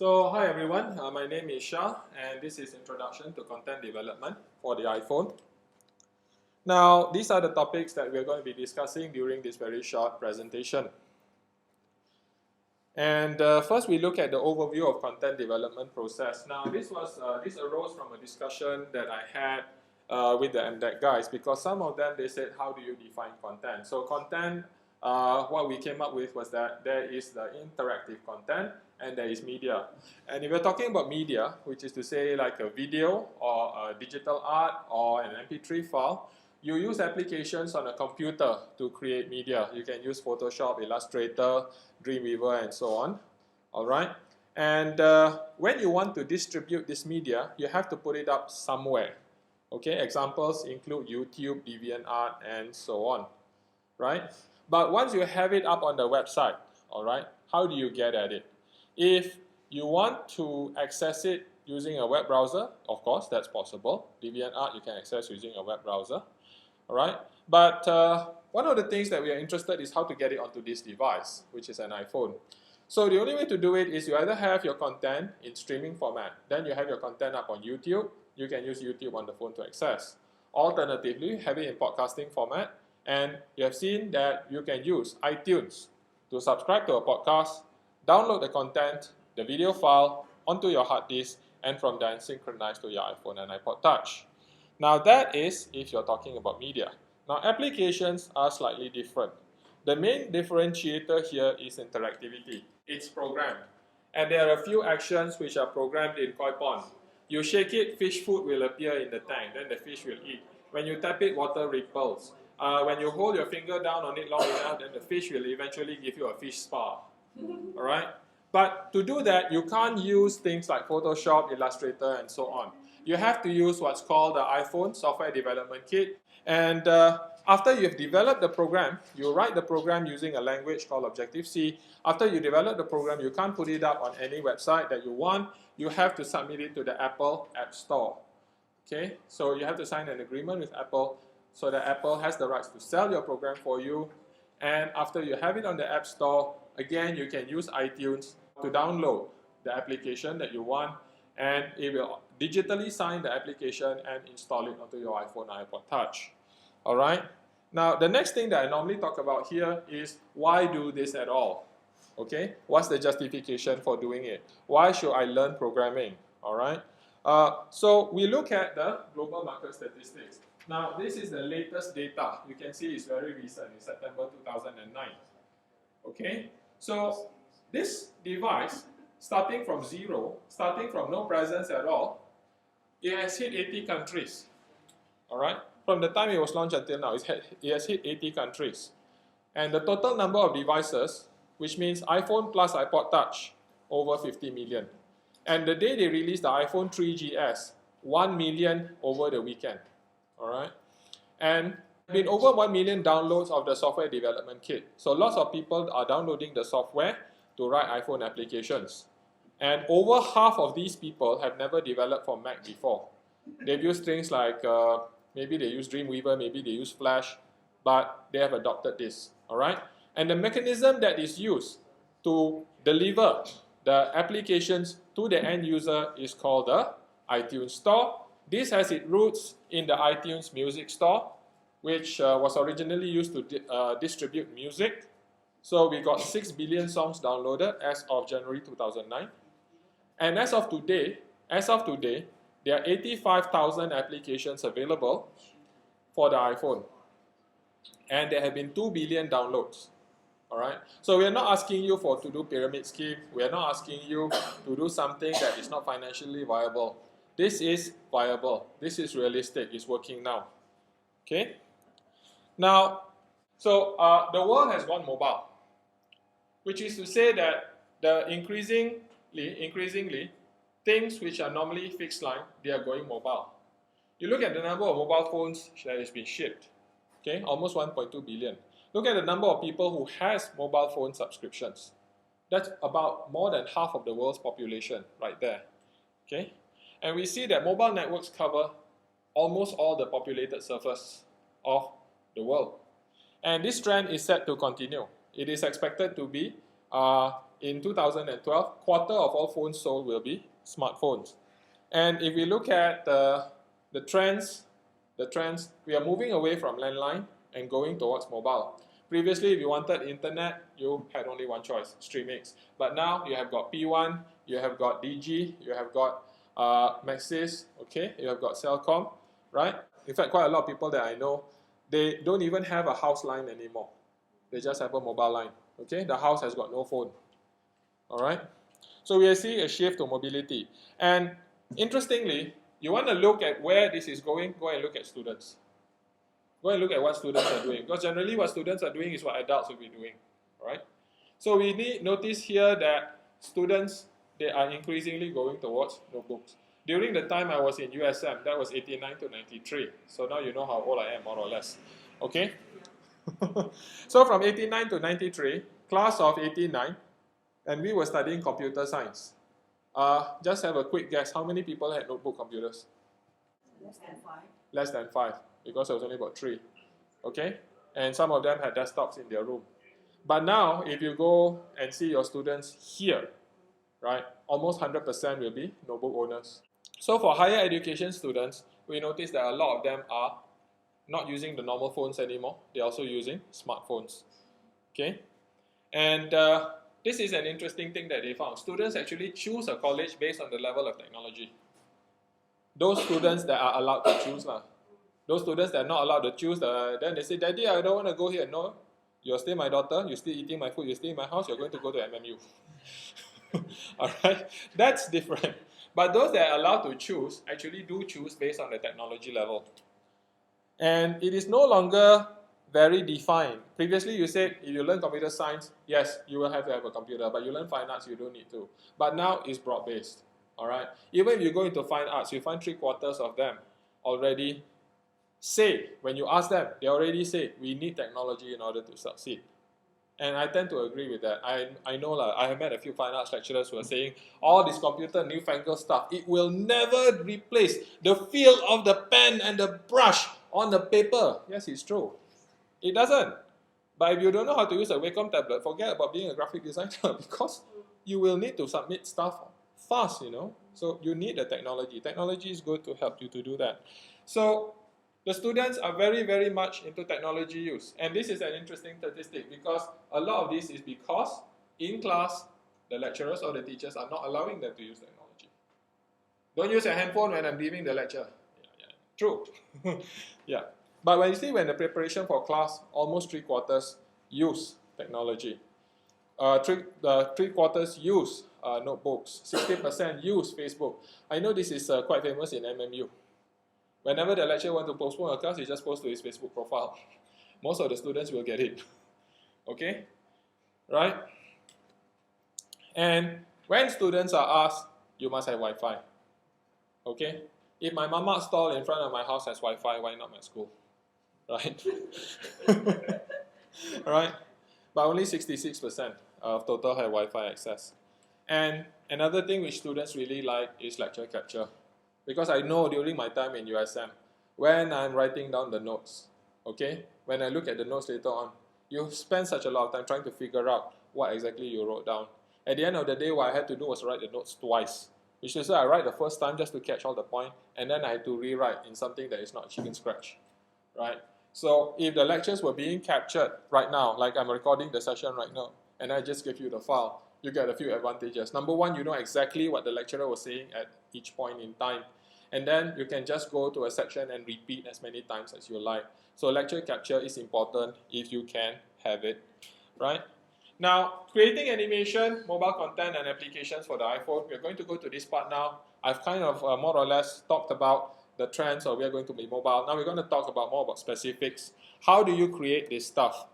Hi everyone, my name is Shah and this is Introduction to Content Development for the iPhone. Now, these are the topics that we're going to be discussing during this very short presentation. And first we look at the overview of content development process. Now, this arose from a discussion that I had with the MDEC guys, because some of them, they said, how do you define content? So content, what we came up with was that there is the interactive content and there is media. And if we're talking about media, which is to say like a video or a digital art or an MP3 file, you use applications on a computer to create media. You can use Photoshop, Illustrator, Dreamweaver, and so on. All right. And when you want to distribute this media, you have to put it up somewhere. Okay. Examples include YouTube, DeviantArt, and so on. Right. But once you have it up on the website, all right, how do you get at it? If you want to access it using a web browser, of course, that's possible. DeviantArt you can access using a web browser. All right. But one of the things that we are interested is how to get it onto this device, which is an iPhone. So the only way to do it is you either have your content in streaming format, then you have your content up on YouTube. You can use YouTube on the phone to access. Alternatively, have it in podcasting format, and you have seen that you can use iTunes to subscribe to a podcast, download the content, the video file onto your hard disk, and from then synchronize to your iPhone and iPod Touch. Now that is if you're talking about media. Now applications are slightly different. The main differentiator here is interactivity. It's programmed. And there are a few actions which are programmed in koi pond. You shake it, fish food will appear in the tank, then the fish will eat. When you tap it, water ripples. When you hold your finger down on it long enough, then the fish will eventually give you a fish spa. Alright? But to do that, you can't use things like Photoshop, Illustrator, and so on. You have to use what's called the iPhone Software Development Kit. And after you've developed the program, you write the program using a language called Objective-C. After you develop the program, you can't put it up on any website that you want. You have to submit it to the Apple App Store. Okay, so you have to sign an agreement with Apple so that Apple has the rights to sell your program for you. And after you have it on the App Store, again, you can use iTunes to download the application that you want, and it will digitally sign the application and install it onto your iPhone or iPod Touch. All right. Now, the next thing that I normally talk about here is why do this at all? Okay. What's the justification for doing it? Why should I learn programming? All right. So we look at the global market statistics. Now, this is the latest data. You can see it's very recent, in September 2009. Okay. So this device, starting from zero, starting from no presence at all, it has hit 80 countries. All right? From the time it was launched until now, it has hit 80 countries. And the total number of devices, which means iPhone plus iPod Touch, over 50 million. And the day they released the iPhone 3GS, 1 million over the weekend. All right? And been over 1 million downloads of the software development kit. So lots of people are downloading the software to write iPhone applications. And over half of these people have never developed for Mac before. They've used things like, maybe they use Dreamweaver, maybe they use Flash, but they have adopted this, all right? And the mechanism that is used to deliver the applications to the end user is called the iTunes Store. This has its roots in the iTunes Music Store, which was originally used to distribute music. So we got 6 billion songs downloaded as of January 2009. And as of today, there are 85,000 applications available for the iPhone. And there have been 2 billion downloads. All right. So we are not asking you to do pyramid scheme. We are not asking you to do something that is not financially viable. This is viable. This is realistic. It's working now. Okay. Now, so the world has gone mobile, which is to say that the increasingly, things which are normally fixed line, they are going mobile. You look at the number of mobile phones that has been shipped, okay, almost 1.2 billion. Look at the number of people who has mobile phone subscriptions. That's about more than half of the world's population right there, okay? And we see that mobile networks cover almost all the populated surface of the world. And this trend is set to continue. It is expected to be in 2012, quarter of all phones sold will be smartphones. And if we look at the trends, we are moving away from landline and going towards mobile. Previously, if you wanted internet, you had only one choice, StreamX. But now you have got P1, you have got DG, you have got Maxis, okay, you have got Cellcom, right? In fact, quite a lot of people that I know, they don't even have a house line anymore. They just have a mobile line, okay? The house has got no phone, all right? So we are seeing a shift to mobility. And interestingly, you want to look at where this is going, go and look at students. Go and look at what students are doing. Because generally what students are doing is what adults will be doing. Right? So we need notice here that students, they are increasingly going towards notebooks. During the time I was in USM, that was 89 to 93. So now you know how old I am, more or less. Okay? So from 89 to 93, class of 89, and we were studying computer science. Just have a quick guess. How many people had notebook computers? Less than 5. Less than 5, because there was only about 3. Okay? And some of them had desktops in their room. But now, if you go and see your students here, right, almost 100% will be notebook owners. So for higher education students, we notice that a lot of them are not using the normal phones anymore. They're also using smartphones. Okay? And this is an interesting thing that they found. Students actually choose a college based on the level of technology. Those students that are allowed to choose. Those students that are not allowed to choose, then they say, Daddy, I don't want to go here. No, you're still my daughter, you're still eating my food, you're still in my house, you're going to go to MMU. Alright, that's different. But those that are allowed to choose actually do choose based on the technology level. And it is no longer very defined. Previously you said if you learn computer science, yes, you will have to have a computer, but you learn fine arts, you don't need to. But now it's broad-based. Alright, even if you go into fine arts, you find 3/4 of them already say, when you ask them, they already say, we need technology in order to succeed. And I tend to agree with that. I know I have met a few fine arts lecturers who are saying, all this computer newfangled stuff, it will never replace the feel of the pen and the brush on the paper. Yes, it's true. It doesn't. But if you don't know how to use a Wacom tablet, forget about being a graphic designer because you will need to submit stuff fast, you know. So you need the technology. Technology is good to help you to do that. So the students are very, very much into technology use. And this is an interesting statistic because a lot of this is because in class, the lecturers or the teachers are not allowing them to use technology. Don't use a handphone when I'm giving the lecture. Yeah. True. Yeah. But when you see when the preparation for class, almost 3/4 use technology. 3/4 use notebooks. 60% use Facebook. I know this is quite famous in MMU. Whenever the lecturer wants to postpone a class, he just posts to his Facebook profile. Most of the students will get it. Okay? Right? And when students are asked, you must have Wi-Fi. Okay? If my mama stall in front of my house has Wi-Fi, why not my school? Right? Right? But only 66% of total have Wi-Fi access. And another thing which students really like is lecture capture. Because I know during my time in USM, when I'm writing down the notes, okay, when I look at the notes later on, you spend such a lot of time trying to figure out what exactly you wrote down. At the end of the day, what I had to do was write the notes twice. Which is why I write the first time just to catch all the point, and then I had to rewrite in something that is not chicken scratch, right? So if the lectures were being captured right now, like I'm recording the session right now, and I just give you the file, you get a few advantages. Number one, you know exactly what the lecturer was saying at each point in time. And then you can just go to a section and repeat as many times as you like. So lecture capture is important if you can have it, right? Now, creating animation, mobile content and applications for the iPhone. We're going to go to this part now. I've kind of more or less talked about the trends, or we are going to be mobile. Now we're going to talk about more about specifics. How do you create this stuff?